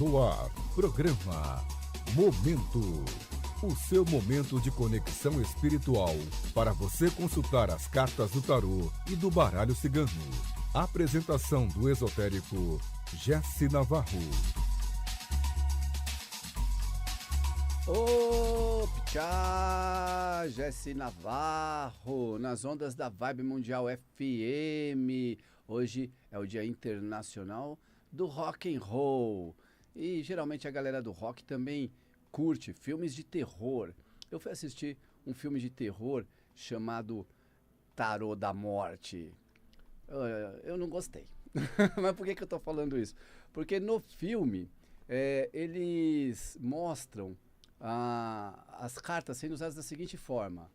No ar, programa Momento. O seu momento de conexão espiritual para você consultar as cartas do tarô e do baralho cigano. Apresentação do esotérico Jesse Navarro. Opa, Jesse Navarro, nas ondas da Vibe Mundial FM. Hoje é o Dia Internacional do Rock and Roll. E geralmente a galera do rock também curte filmes de terror. Eu fui assistir um filme de terror chamado Tarô da Morte. Eu não gostei. Mas por que eu tô falando isso? Porque no filme eles mostram as cartas sendo usadas da seguinte forma.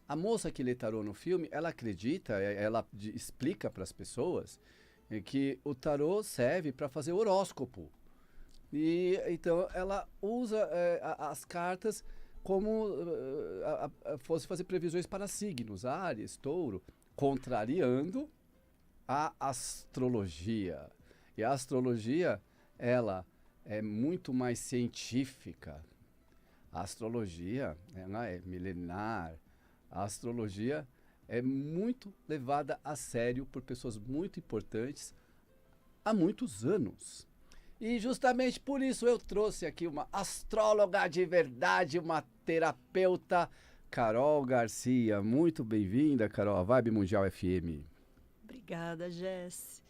A moça que lê tarô no filme, ela acredita, ela explica para as pessoas que o tarô serve para fazer horóscopo. E então ela usa as cartas como fosse fazer previsões para signos, Áries, Touro, contrariando a astrologia. E a astrologia, ela é muito mais científica. A astrologia, ela é milenar. A astrologia é muito levada a sério por pessoas muito importantes há muitos anos. E justamente por isso eu trouxe aqui uma astróloga de verdade, uma terapeuta, Carol Garcia. Muito bem-vinda, Carol, à Vibe Mundial FM. Obrigada, Jess.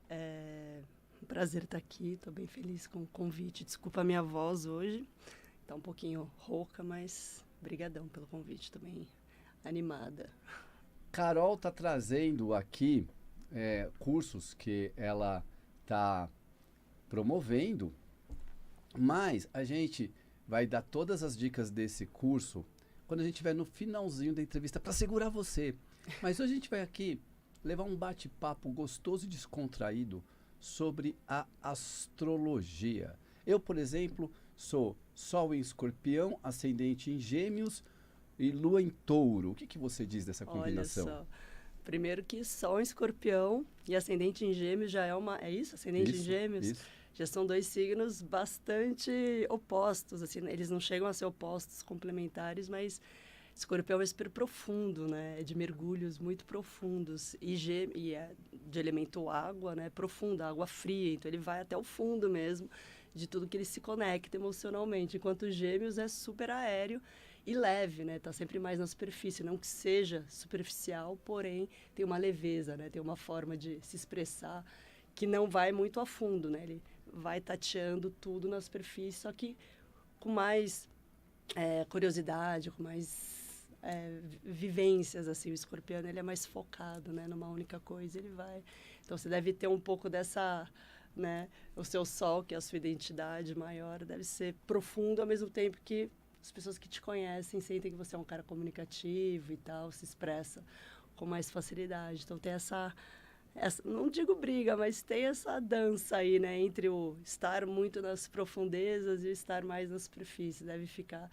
É um prazer estar aqui, estou bem feliz com o convite. Desculpa a minha voz hoje, está um pouquinho rouca, mas brigadão pelo convite, também animada. Carol está trazendo aqui cursos que ela está promovendo, mas a gente vai dar todas as dicas desse curso quando a gente estiver no finalzinho da entrevista para segurar você. Mas hoje a gente vai aqui levar um bate-papo gostoso e descontraído sobre a astrologia. Eu, por exemplo, sou Sol em Escorpião, Ascendente em Gêmeos e Lua em Touro. O que você diz dessa combinação? Olha só. Primeiro que Sol em Escorpião e Ascendente em Gêmeos já é uma... É isso? Ascendente em Gêmeos? Isso. Já são dois signos bastante opostos, assim, né? Eles não chegam a ser opostos, complementares, mas Escorpião é super profundo, né? É de mergulhos muito profundos. E é de elemento água, né? Profunda, água fria. Então ele vai até o fundo mesmo de tudo que ele se conecta emocionalmente. Enquanto Gêmeos é super aéreo e leve, né? Tá sempre mais na superfície. Não que seja superficial, porém tem uma leveza, né? Tem uma forma de se expressar que não vai muito a fundo, né? Ele vai tateando tudo na superfície, só que com mais curiosidade, com mais vivências, assim. O escorpiano, ele é mais focado, né? Numa única coisa, ele vai... Então, você deve ter um pouco dessa, né? O seu sol, que é a sua identidade maior, deve ser profundo, ao mesmo tempo que as pessoas que te conhecem sentem que você é um cara comunicativo e tal, se expressa com mais facilidade. Então, tem essa, não digo briga, mas tem essa dança aí, né? Entre o estar muito nas profundezas e o estar mais na superfície. Deve ficar,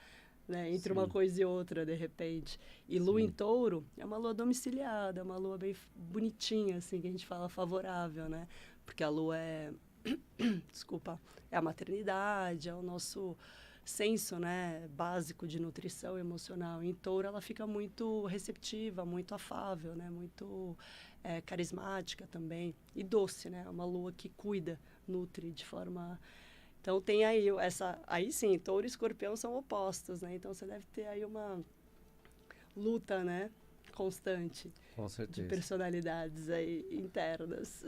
né, entre uma coisa e outra, de repente. E Lua em Touro é uma lua domiciliada, é uma lua bem bonitinha, assim, que a gente fala favorável, né? Porque a lua é, desculpa, é a maternidade, é o nosso senso, né, básico de nutrição emocional. Em Touro, ela fica muito receptiva, muito afável, né? Muito carismática também. E doce, né? É uma lua que cuida, nutre de forma... Então, tem aí essa... Aí sim, Touro e Escorpião são opostos, né? Então, você deve ter aí uma luta, né? Constante. Com certeza. De personalidades aí internas.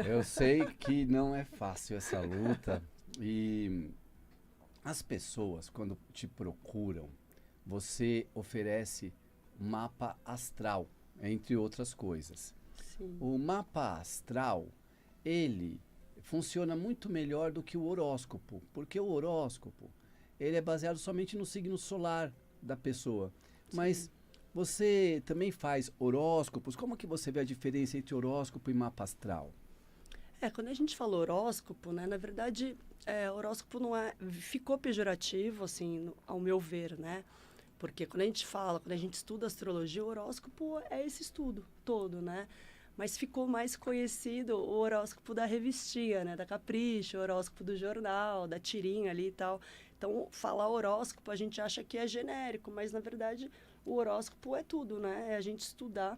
Eu sei que não é fácil essa luta. E as pessoas, quando te procuram, você oferece mapa astral, entre outras coisas. Sim. O mapa astral, ele funciona muito melhor do que o horóscopo, porque o horóscopo, ele é baseado somente no signo solar da pessoa. Sim. Mas você também faz horóscopos? Como que você vê a diferença entre horóscopo e mapa astral? Quando a gente fala horóscopo, né, na verdade, horóscopo não é, ficou pejorativo, assim, ao meu ver, né? Porque quando a gente estuda astrologia, o horóscopo é esse estudo todo, né? mas ficou mais conhecido o horóscopo da revistinha, né? Da Capricho, o horóscopo do jornal, da tirinha ali e tal. Então, falar horóscopo a gente acha que é genérico, mas na verdade o horóscopo é tudo, né? É a gente estudar,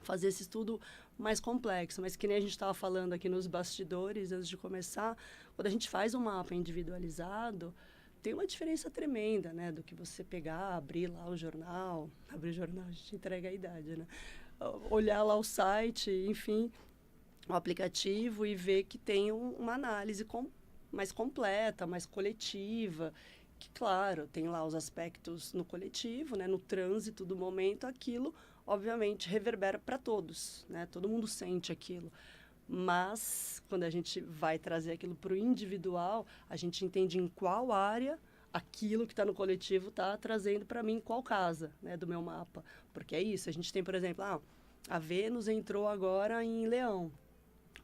fazer esse estudo mais complexo. Mas que nem a gente estava falando aqui nos bastidores, antes de começar, quando a gente faz um mapa individualizado, tem uma diferença tremenda, né? Do que você pegar, abrir lá o jornal, abrir o jornal, a gente entrega a idade, né? Olhar lá o site, enfim, o aplicativo e ver que tem uma análise mais completa, mais coletiva, que, claro, tem lá os aspectos no coletivo, né? No trânsito do momento, aquilo, obviamente, reverbera para todos, né? Todo mundo sente aquilo. Mas, quando a gente vai trazer aquilo para o individual, a gente entende em qual área aquilo que está no coletivo está trazendo para mim, em qual casa, né, do meu mapa. Porque é isso, a gente tem, por exemplo, a Vênus entrou agora em Leão,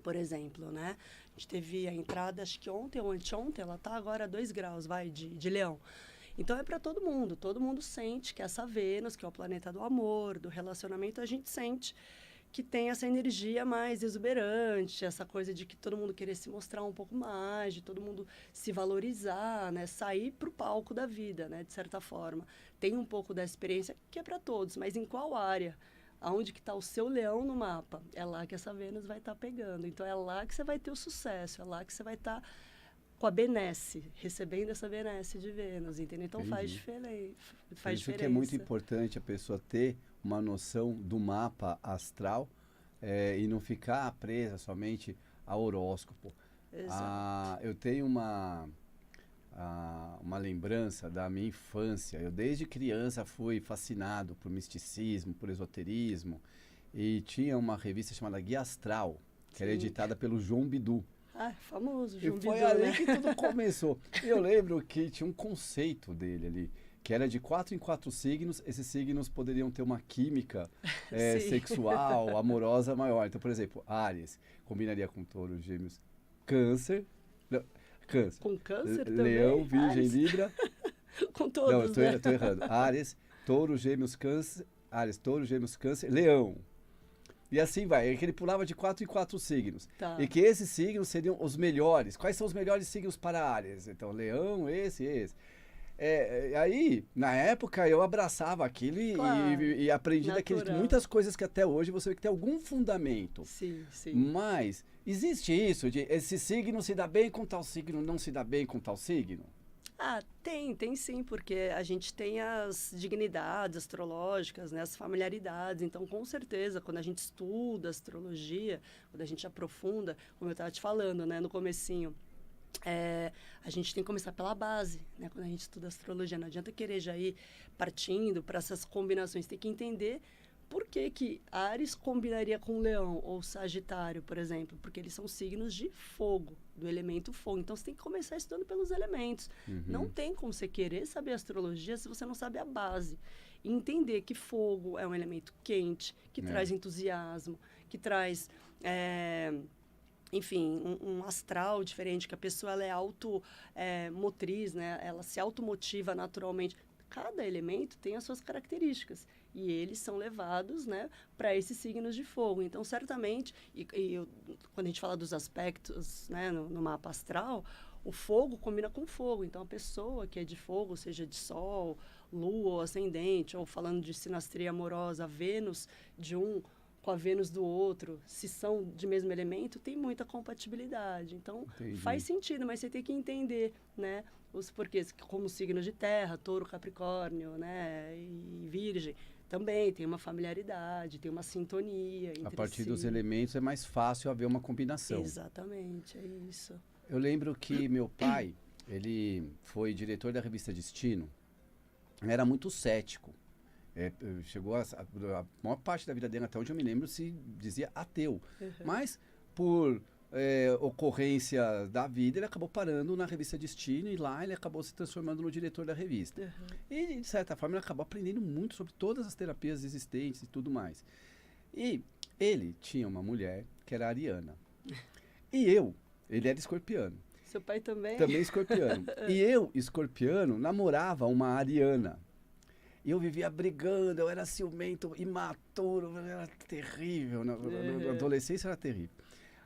por exemplo, né? A gente teve a entrada, acho que ontem ou anteontem, ela está agora a 2 graus, de Leão. Então, é para todo mundo sente que essa Vênus, que é o planeta do amor, do relacionamento, a gente sente que tem essa energia mais exuberante, essa coisa de que todo mundo querer se mostrar um pouco mais, de todo mundo se valorizar, né? Sair para o palco da vida, né? De certa forma. Tem um pouco da experiência que é para todos, mas em qual área? Aonde que está o seu leão no mapa? É lá que essa Vênus vai estar pegando. Então, é lá que você vai ter o sucesso, é lá que você vai estar com a benesse, recebendo essa benesse de Vênus, entendeu? Então, faz diferença. Isso que é muito importante a pessoa ter uma noção do mapa astral e não ficar presa somente ao horóscopo. Eu tenho uma lembrança da minha infância. Eu desde criança fui fascinado por misticismo, por esoterismo, e tinha uma revista chamada Guia Astral, que era editada pelo João Bidu. Famoso João Bidu, E foi ali que tudo começou. Eu lembro que tinha um conceito dele ali, que era de 4 em 4 signos. Esses signos poderiam ter uma química sexual, amorosa maior. Então, por exemplo, Áries combinaria com Touro, Gêmeos, Câncer. Não, Câncer. Com Câncer também? Leão, Virgem, Áries. Libra. Com todos, não, eu tô errando. Áries, Touro, Gêmeos, Câncer. Áries, Touro, Gêmeos, Câncer, Leão. E assim vai, que ele pulava de 4 em 4 signos. Tá. E que esses signos seriam os melhores. Quais são os melhores signos para Áries? Então, Leão, esse. Aí, na época, eu abraçava aquilo e aprendi daquele, muitas coisas que até hoje você vê que tem algum fundamento. Sim, sim. Mas existe isso de esse signo se dá bem com tal signo, não se dá bem com tal signo? Tem sim, porque a gente tem as dignidades astrológicas, né, as familiaridades. Então, com certeza, quando a gente estuda astrologia, quando a gente aprofunda, como eu estava te falando, né, no comecinho, a gente tem que começar pela base, né, quando a gente estuda astrologia. Não adianta querer já ir partindo para essas combinações, tem que entender por que Áries combinaria com Leão ou Sagitário, por exemplo, porque eles são signos de fogo, do elemento fogo. Então, você tem que começar estudando pelos elementos. Uhum. Não tem como você querer saber astrologia se você não sabe a base. E entender que fogo é um elemento quente, que traz entusiasmo, que traz, enfim, um astral diferente, que a pessoa ela é automotriz, né? Ela se automotiva naturalmente. Cada elemento tem as suas características. E eles são levados, né, para esses signos de fogo. Então, certamente, quando a gente fala dos aspectos, né, no mapa astral, o fogo combina com fogo. Então, a pessoa que é de fogo, seja de sol, lua ou ascendente, ou falando de sinastria amorosa, a Vênus de um com a Vênus do outro, se são de mesmo elemento, tem muita compatibilidade. Então, faz sentido, mas você tem que entender, né, os porquês, como signos de terra, touro, capricórnio, né, e virgem. Também tem uma familiaridade, tem uma sintonia entre A partir dos elementos é mais fácil haver uma combinação. Exatamente, é isso. Eu lembro que meu pai, ele foi diretor da revista Destino, era muito cético. Chegou a maior parte da vida dele, até onde eu me lembro, se dizia ateu. Uhum. Mas, por ocorrência da vida, ele acabou parando na revista Destino e lá ele acabou se transformando no diretor da revista. Uhum. E, de certa forma, ele acabou aprendendo muito sobre todas as terapias existentes e tudo mais. E ele tinha uma mulher que era ariana. E ele era escorpiano. Seu pai também? Também escorpiano. E eu, escorpiano, namorava uma ariana. E eu vivia brigando, eu era ciumento, imaturo, era terrível. Na adolescência era terrível.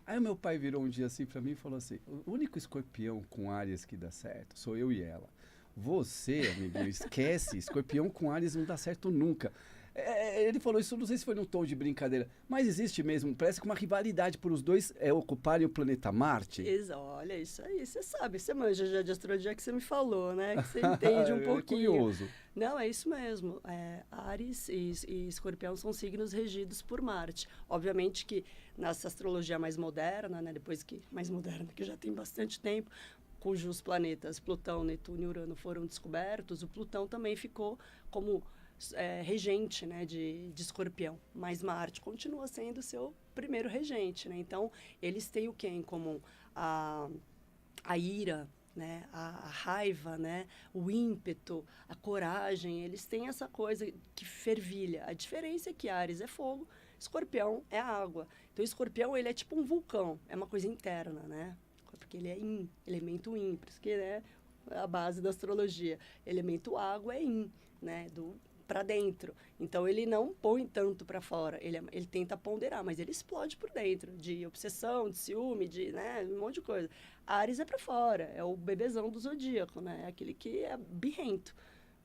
Aí o meu pai virou um dia assim pra mim e falou assim, o único escorpião com Áries que dá certo sou eu e ela. Você, amiguinho, esquece, escorpião com Áries não dá certo nunca. Ele falou isso, não sei se foi num tom de brincadeira, mas existe mesmo, parece que uma rivalidade por os dois ocuparem o planeta Marte. Olha, isso aí, você sabe, você manja já de astrologia que você me falou, né? Que você entende um pouquinho. Curioso. Não, é isso mesmo. Áries e Escorpião são signos regidos por Marte. Obviamente que nessa astrologia mais moderna, né? Mais moderna, que já tem bastante tempo, cujos planetas Plutão, Netuno e Urano foram descobertos, o Plutão também ficou como regente, né, de Escorpião, mas Marte continua sendo o seu primeiro regente, né? Então, eles têm o que em comum? A ira, né? A raiva, né? O ímpeto, a coragem, eles têm essa coisa que fervilha. A diferença é que Áries é fogo, Escorpião é água. Então, Escorpião, ele é tipo um vulcão, é uma coisa interna, né? Porque ele é elemento yin, por isso que é a base da astrologia. Elemento água é yin, né? Para dentro. Então, ele não põe tanto para fora. Ele tenta ponderar, mas ele explode por dentro. De obsessão, de ciúme, né, um monte de coisa. Áries é para fora. É o bebezão do zodíaco, né? É aquele que é birrento.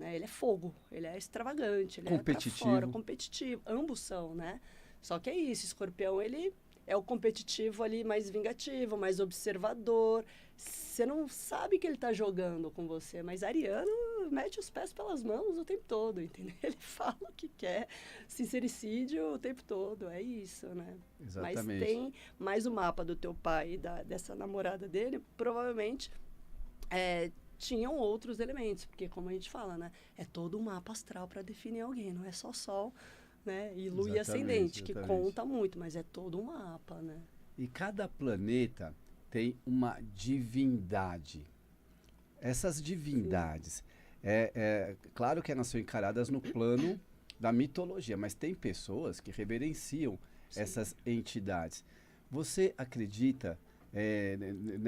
Né? Ele é fogo. Ele é extravagante. Ele competitivo. É pra fora, competitivo. Ambos são, né? Só que é isso. Escorpião, ele é o competitivo ali mais vingativo, mais observador. Você não sabe que ele está jogando com você, mas Ariano mete os pés pelas mãos o tempo todo, entendeu? Ele fala o que quer, sincericídio o tempo todo, é isso, né? Exatamente. Mas tem mais o mapa do teu pai e dessa namorada dele, provavelmente tinham outros elementos, porque como a gente fala, né? É todo um mapa astral para definir alguém, não é só Sol, né? E Lua e Ascendente, que conta muito, mas é todo um mapa, né? E cada planeta tem uma divindade. Essas divindades, claro que elas são encaradas no plano da mitologia, mas tem pessoas que reverenciam essas entidades. Você acredita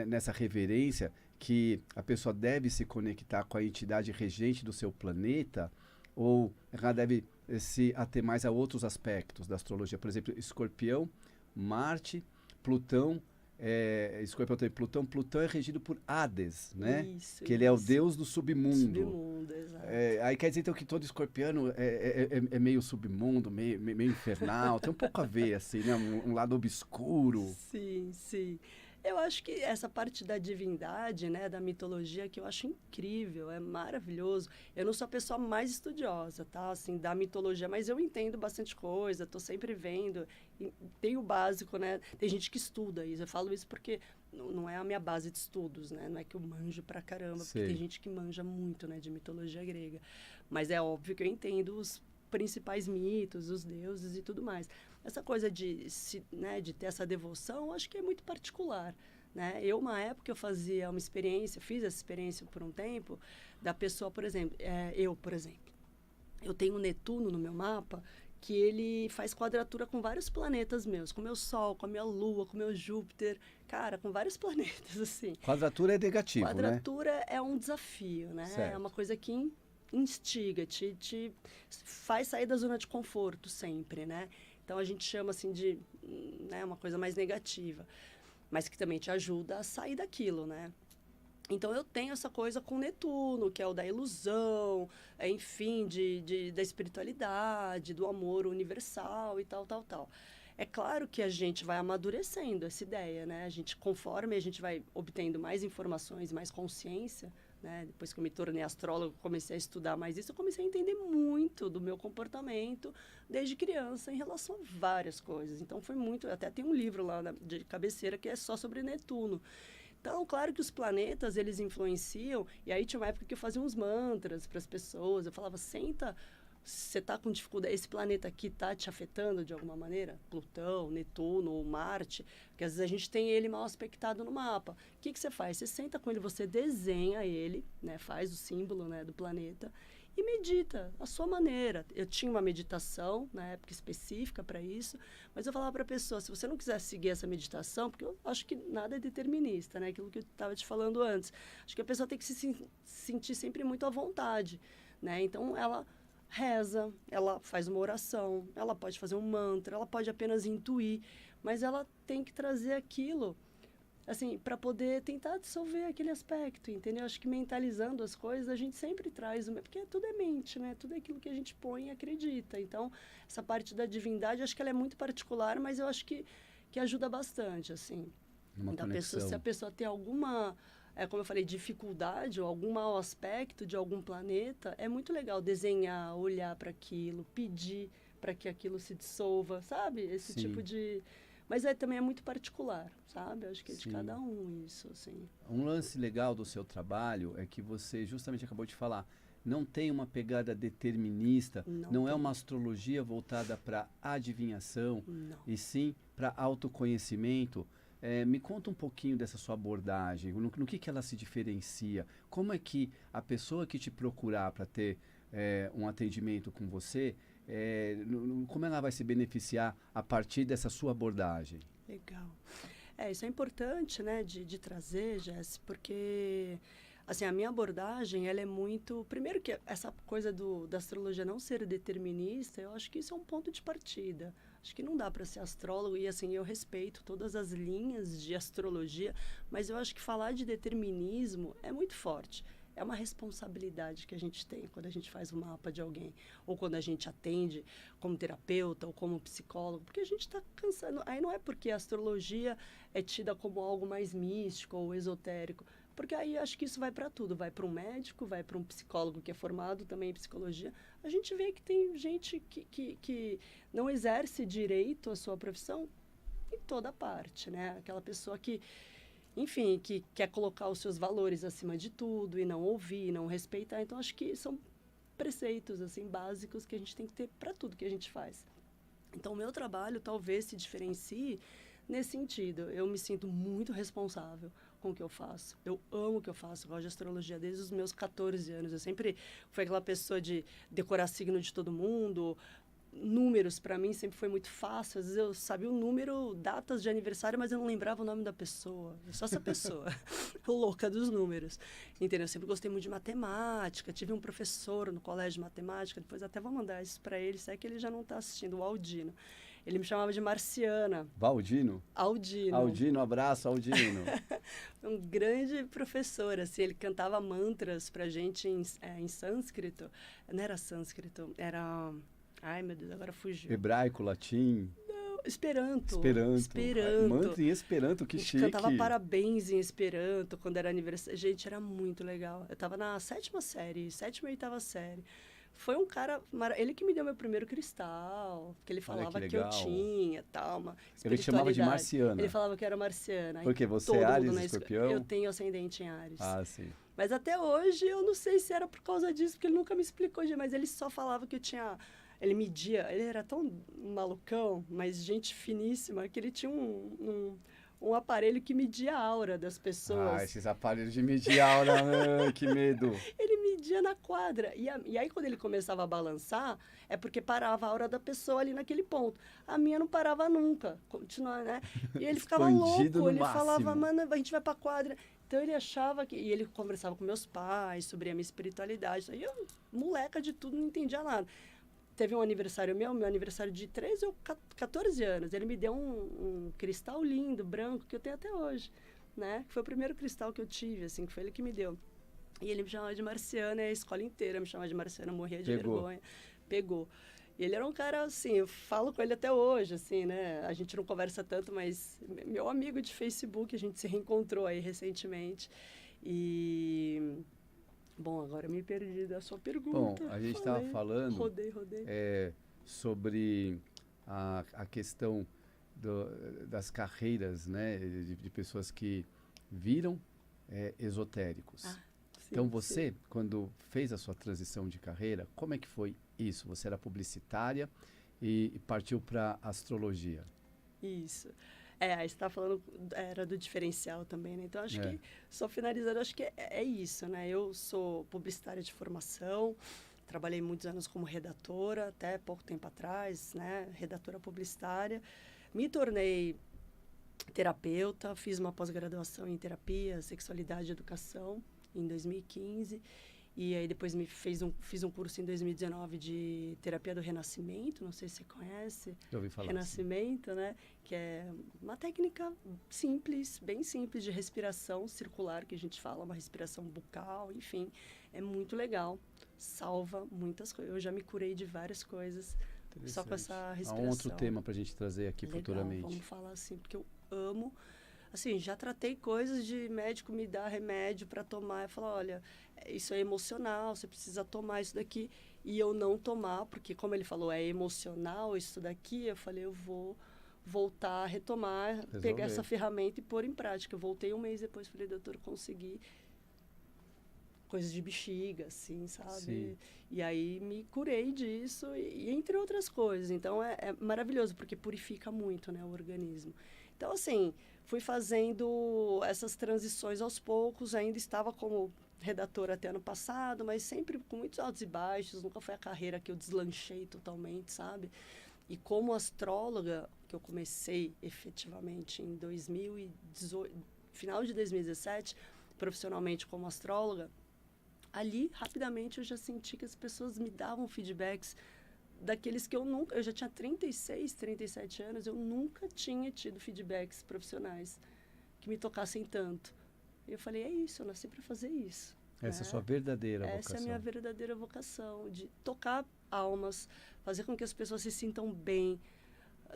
nessa reverência que a pessoa deve se conectar com a entidade regente do seu planeta, ou ela deve se ater mais a outros aspectos da astrologia? Por exemplo, Escorpião, Marte, Plutão. Escorpião tem Plutão. Plutão é regido por Hades, né? Isso, que ele é o deus do submundo. Submundo, exato. Aí quer dizer então que todo escorpiano é meio submundo, meio infernal. Tem um pouco a ver, assim, né? Um lado obscuro. Sim, sim. Eu acho que essa parte da divindade, né, da mitologia, que eu acho incrível, é maravilhoso. Eu não sou a pessoa mais estudiosa, tá, assim, da mitologia, mas eu entendo bastante coisa, tô sempre vendo, tem o básico, né, tem gente que estuda isso, eu falo isso porque não é a minha base de estudos, né, não é que eu manjo pra caramba, porque tem gente que manja muito, né, de mitologia grega, mas é óbvio que eu entendo os principais mitos, os deuses e tudo mais. Essa coisa de ter essa devoção, acho que é muito particular, né? Uma época, eu fiz essa experiência por um tempo, da pessoa, por exemplo, eu tenho um Netuno no meu mapa, que ele faz quadratura com vários planetas meus, com o meu Sol, com a minha Lua, com o meu Júpiter, cara, com vários planetas, assim. Quadratura é negativo, Quadratura é um desafio, né? Certo. É uma coisa que instiga, te faz sair da zona de conforto sempre, né? Então, a gente chama, assim, de uma coisa mais negativa, mas que também te ajuda a sair daquilo, né? Então, eu tenho essa coisa com Netuno, que é o da ilusão, enfim, da espiritualidade, do amor universal e tal, tal, tal. É claro que a gente vai amadurecendo essa ideia, né? Conforme a gente vai obtendo mais informações, mais consciência, né? Depois que eu me tornei astrólogo, comecei a estudar mais isso, eu comecei a entender muito do meu comportamento desde criança em relação a várias coisas. Então, foi muito... Até tem um livro lá de cabeceira que é só sobre Netuno. Então, claro que os planetas, eles influenciam. E aí, tinha uma época que eu fazia uns mantras para as pessoas. Eu falava, senta... Você está com dificuldade, esse planeta aqui está te afetando de alguma maneira? Plutão, Netuno ou Marte, porque às vezes a gente tem ele mal aspectado no mapa. O que você faz? Você senta com ele, você desenha ele, né, faz o símbolo, né, do planeta e medita à sua maneira. Eu tinha uma meditação na época específica para isso, mas eu falava para a pessoa, se você não quiser seguir essa meditação, porque eu acho que nada é determinista, né, aquilo que eu estava te falando antes. Acho que a pessoa tem que se sentir sempre muito à vontade, né? Então, ela reza, ela faz uma oração, ela pode fazer um mantra, ela pode apenas intuir, mas ela tem que trazer aquilo, assim, para poder tentar dissolver aquele aspecto, entendeu? Acho que mentalizando as coisas, a gente sempre traz, porque tudo é mente, né? Tudo é aquilo que a gente põe e acredita. Então, essa parte da divindade, acho que ela é muito particular, mas eu acho que ajuda bastante, assim. Uma Então, conexão. se a pessoa tem alguma, como eu falei, dificuldade ou algum mau aspecto de algum planeta, é muito legal desenhar, olhar para aquilo, pedir para que aquilo se dissolva, sabe? Esse Sim. tipo de... Mas também é muito particular, sabe? Acho que é de Sim. cada um isso, assim. Um lance legal do seu trabalho é que você justamente acabou de falar, não tem uma pegada determinista, não é tem. uma astrologia voltada para adivinhação, Não. e sim para autoconhecimento. Me conta um pouquinho dessa sua abordagem, no que ela se diferencia, como é que a pessoa que te procurar para ter um atendimento com você, como ela vai se beneficiar a partir dessa sua abordagem? Legal. Isso é importante, né, de trazer, Jess, porque, assim, a minha abordagem, ela é muito... Primeiro que essa coisa da astrologia não ser determinista, eu acho que isso é um ponto de partida. Acho que não dá para ser astrólogo e, assim, eu respeito todas as linhas de astrologia, mas eu acho que falar de determinismo é muito forte. É uma responsabilidade que a gente tem quando a gente faz o mapa de alguém, ou quando a gente atende como terapeuta ou como psicólogo, porque a gente está cansando. Aí não é porque a astrologia é tida como algo mais místico ou esotérico, porque aí acho que isso vai para tudo, vai para um médico, vai para um psicólogo que é formado também em psicologia. A gente vê que tem gente que não exerce direito à sua profissão em toda parte, né? Aquela pessoa que, enfim, que quer colocar os seus valores acima de tudo e não ouvir, não respeitar. Então, acho que são preceitos, assim, básicos que a gente tem que ter para tudo que a gente faz. Então, o meu trabalho talvez se diferencie nesse sentido. Eu me sinto muito responsável com o que eu faço. Eu amo o que eu faço. Eu gosto de astrologia desde os meus 14 anos. Eu sempre fui aquela pessoa de decorar signo de todo mundo. Números, para mim, sempre foi muito fácil. Às vezes eu sabia o número, datas de aniversário, mas eu não lembrava o nome da pessoa. Eu sou essa pessoa, louca dos números. Entendeu? Eu sempre gostei muito de matemática. Tive um professor no colégio de matemática, depois até vou mandar isso para ele, se é que ele já não está assistindo, o Aldino. Ele me chamava de Marciana. Valdino? Aldino. Aldino, abraço, Aldino. Um grande professor, assim, ele cantava mantras pra gente em sânscrito. Não era sânscrito, era... Ai, meu Deus, agora fugiu. Hebraico, latim? Não, Esperanto. Esperanto. Mantra em Esperanto, que chique. Cantava parabéns em Esperanto quando era aniversário. Gente, era muito legal. Eu tava na 7ª e 8ª série. Foi um cara, ele que me deu meu primeiro cristal, que ele falava que eu tinha, tal, uma Ele te chamava de Marciana. Ele falava que era Marciana. Porque você é Áries, Escorpião? Eu tenho ascendente em Áries. Ah, sim. Mas até hoje eu não sei se era por causa disso, porque ele nunca me explicou, mas ele só falava que eu tinha... Ele media, ele era tão malucão, mas gente finíssima, que ele tinha um aparelho que media a aura das pessoas. Ah, esses aparelhos de medir aura, que medo. Ele media na quadra. E aí, quando ele começava a balançar, é porque parava a aura da pessoa ali naquele ponto. A minha não parava nunca, continua, né? E ele ficava louco, ele falava, mano, a gente vai pra quadra. Então, ele achava que... E ele conversava com meus pais sobre a minha espiritualidade. E eu, moleca de tudo, não entendia nada. Teve um aniversário meu aniversário de 13 ou 14 anos. Ele me deu um cristal lindo, branco, que eu tenho até hoje, né? Foi o primeiro cristal que eu tive, assim, que foi ele que me deu. E ele me chamava de Marciana, e a escola inteira me chamava de Marciana, morria de vergonha. Pegou. E ele era um cara, assim, eu falo com ele até hoje, assim, né? A gente não conversa tanto, mas meu amigo de Facebook, a gente se reencontrou aí recentemente. E... Bom, agora me perdi da sua pergunta. Bom, a gente estava falando Rodei. sobre a questão das carreiras, né, de pessoas que viram esotéricos. Sim, então você, quando fez a sua transição de carreira, como é que foi isso? Você era publicitária e partiu para astrologia. Isso. Aí você estava falando, era do diferencial também, né? Então, acho que, só finalizando, acho que é isso, né? Eu sou publicitária de formação, trabalhei muitos anos como redatora, até pouco tempo atrás, né? Redatora publicitária. Me tornei terapeuta, fiz uma pós-graduação em terapia, sexualidade e educação, em 2015. E aí depois fiz um curso em 2019 de terapia do renascimento, não sei se você conhece. Eu ouvi falar. Renascimento, né? Que é uma técnica simples, bem simples de respiração circular, que a gente fala, uma respiração bucal, enfim. É muito legal, salva muitas coisas. Eu já me curei de várias coisas só com essa respiração. Há um outro tema para a gente trazer aqui legal, futuramente. Vamos falar assim, porque eu amo. Assim, já tratei coisas de médico me dar remédio para tomar e falar, olha, isso é emocional, você precisa tomar isso daqui. E eu não tomar, porque como ele falou, é emocional isso daqui, eu falei, eu vou voltar a retomar, pegar essa ferramenta e pôr em prática. Eu voltei um mês depois, falei, doutor, consegui. Coisas de bexiga, assim, sabe? Sim. E aí me curei disso, e entre outras coisas. Então, é maravilhoso, porque purifica muito, né, o organismo. Então, assim, fui fazendo essas transições aos poucos, ainda estava como redatora até ano passado, mas sempre com muitos altos e baixos, nunca foi a carreira que eu deslanchei totalmente, sabe? E como astróloga, que eu comecei efetivamente em 2018, final de 2017, profissionalmente como astróloga, ali, rapidamente, eu já senti que as pessoas me davam feedbacks daqueles que eu já tinha 36, 37 anos, eu nunca tinha tido feedbacks profissionais que me tocassem tanto. E eu falei, é isso, eu nasci para fazer isso. Essa é a sua verdadeira vocação. Essa é a minha verdadeira vocação, de tocar almas, fazer com que as pessoas se sintam bem,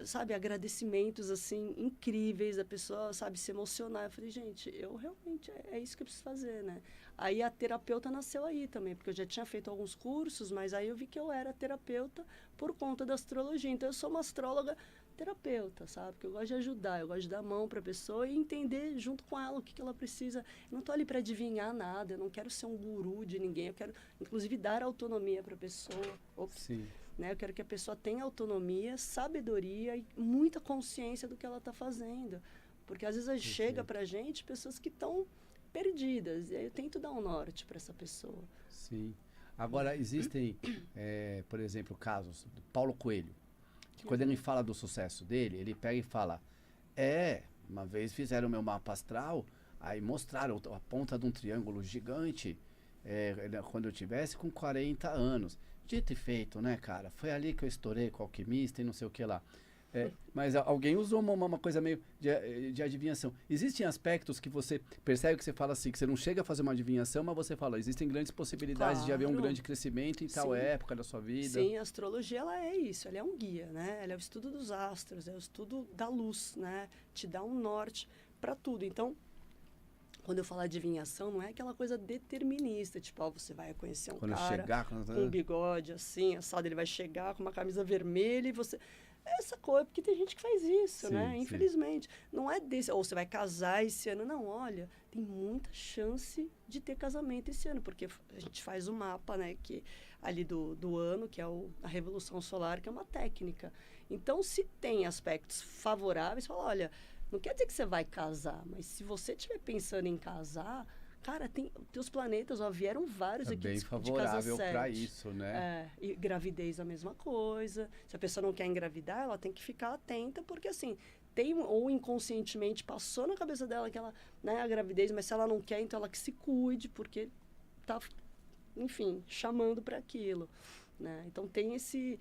sabe, agradecimentos, assim, incríveis, a pessoa, sabe, se emocionar. Eu falei, gente, eu realmente, é isso que eu preciso fazer, né? Aí a terapeuta nasceu aí também, porque eu já tinha feito alguns cursos, mas aí eu vi que eu era terapeuta por conta da astrologia. Então, eu sou uma astróloga terapeuta, sabe? Porque eu gosto de ajudar, eu gosto de dar a mão para a pessoa e entender junto com ela o que ela precisa. Eu não estou ali para adivinhar nada, eu não quero ser um guru de ninguém, eu quero, inclusive, dar autonomia para a pessoa. Sim. Né? Eu quero que a pessoa tenha autonomia, sabedoria e muita consciência do que ela está fazendo. Porque às vezes chega para a gente pessoas que estão perdidas. E aí eu tento dar um norte para essa pessoa. Sim. Agora, existem, por exemplo, casos do Paulo Coelho. Que quando ele fala do sucesso dele, ele pega e fala, uma vez fizeram meu mapa astral, aí mostraram a ponta de um triângulo gigante, quando eu tivesse com 40 anos. Dito e feito, né, cara? Foi ali que eu estourei com o alquimista e não sei o que lá. Mas alguém usou uma coisa meio de adivinhação. Existem aspectos que você percebe que você fala assim, que você não chega a fazer uma adivinhação, mas você fala, existem grandes possibilidades de haver um grande crescimento em tal época da sua vida. Sim, a astrologia, ela é isso, ela é um guia, né? Ela é o estudo dos astros, é o estudo da luz, né? Te dá um norte para tudo. Então, quando eu falo adivinhação, não é aquela coisa determinista, tipo, você vai conhecer um cara com um bigode assim, assado, ele vai chegar com uma camisa vermelha e você... Essa coisa, porque tem gente que faz isso, sim, né? Infelizmente. Não é desse, ou você vai casar esse ano. Não, olha, tem muita chance de ter casamento esse ano, porque a gente faz o mapa, né, que, ali do ano, que é a Revolução Solar, que é uma técnica. Então, se tem aspectos favoráveis, fala, olha, não quer dizer que você vai casar, mas se você estiver pensando em casar, cara, teus planetas, vieram vários aqui bem favorável para isso, né? E gravidez a mesma coisa. Se a pessoa não quer engravidar, ela tem que ficar atenta, porque assim, ou inconscientemente passou na cabeça dela que ela, né, a gravidez, mas se ela não quer, então ela que se cuide, porque tá, enfim, chamando para aquilo. Né? Então tem esse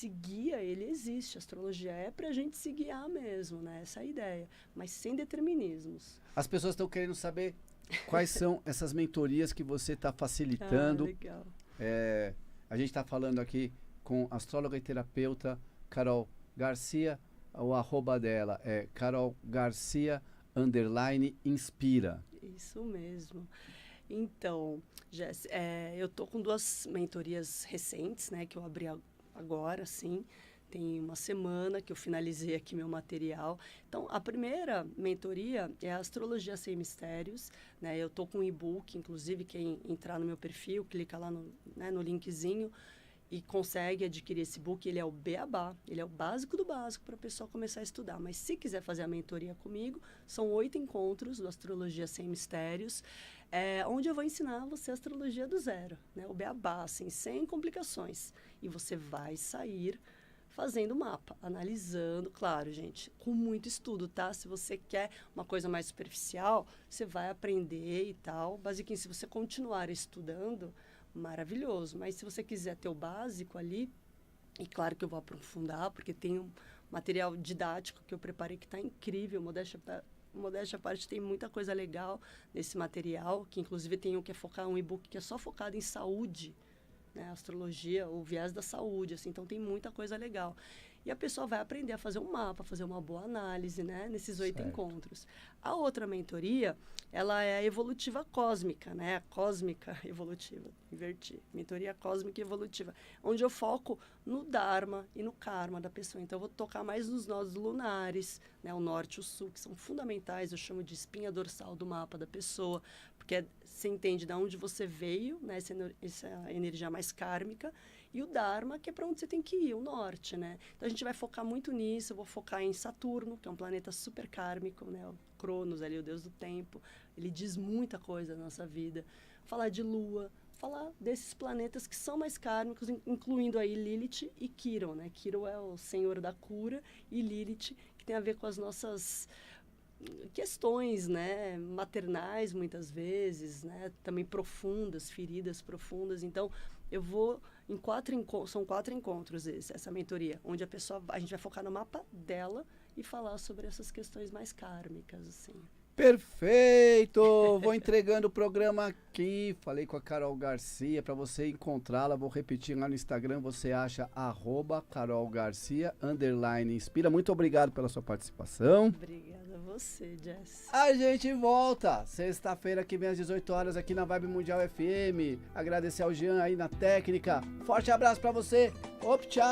guia, ele existe. A astrologia é para a gente se guiar mesmo, né? Essa é a ideia, mas sem determinismos. As pessoas estão querendo saber quais são essas mentorias que você está facilitando. Legal. A gente está falando aqui com a astróloga e terapeuta Carol Garcia. O arroba dela é Carol Garcia _inspira. Isso mesmo. Então, Jess, eu tô com 2 mentorias recentes, né, que eu abri agora, sim. Tem uma semana que eu finalizei aqui meu material. Então, a primeira mentoria é a Astrologia Sem Mistérios, né? Eu tô com um e-book, inclusive, quem entrar no meu perfil, clica lá no linkzinho e consegue adquirir esse book. Ele é o beabá, ele é o básico do básico para a pessoa começar a estudar. Mas se quiser fazer a mentoria comigo, são 8 encontros do Astrologia Sem Mistérios, onde eu vou ensinar você a astrologia do zero, né? O beabá, assim, sem complicações. E você vai sair fazendo o mapa, analisando, claro, gente, com muito estudo, tá? Se você quer uma coisa mais superficial, você vai aprender e tal. Basicamente, se você continuar estudando, maravilhoso. Mas se você quiser ter o básico ali, e claro que eu vou aprofundar, porque tem um material didático que eu preparei que está incrível, modéstia à parte, tem muita coisa legal nesse material, que inclusive tem um e-book que é só focado em saúde, né, astrologia, o viés da saúde, assim, então tem muita coisa legal. E a pessoa vai aprender a fazer um mapa, fazer uma boa análise, né, nesses 8 encontros. A outra mentoria, ela é a evolutiva cósmica, né, a cósmica evolutiva, inverti, mentoria cósmica evolutiva, onde eu foco no Dharma e no Karma da pessoa. Então, eu vou tocar mais nos nós lunares, né, o norte e o sul, que são fundamentais, eu chamo de espinha dorsal do mapa da pessoa, porque você entende de onde você veio, né, essa energia mais kármica, e o Dharma, que é para onde você tem que ir, o norte, né? Então, a gente vai focar muito nisso. Eu vou focar em Saturno, que é um planeta super kármico, né? O Cronos, ali, o deus do tempo. Ele diz muita coisa na nossa vida. Falar de Lua, falar desses planetas que são mais kármicos, incluindo aí Lilith e Quiron, né? Quiron é o senhor da cura, e Lilith, que tem a ver com as nossas questões, né, maternais muitas vezes, né, também profundas, feridas profundas. Então, eu vou são 4 encontros essa mentoria, onde a gente vai focar no mapa dela e falar sobre essas questões mais kármicas, assim. Perfeito! Vou entregando o programa aqui. Falei com a Carol Garcia. Para você encontrá-la, vou repetir lá no Instagram. Você acha @CarolGarcia _inspira. Muito obrigado pela sua participação. Obrigada a você, Jess. A gente volta sexta-feira que vem às 18 horas aqui na Vibe Mundial FM. Agradecer ao Jean aí na técnica. Forte abraço para você. Op, tchau!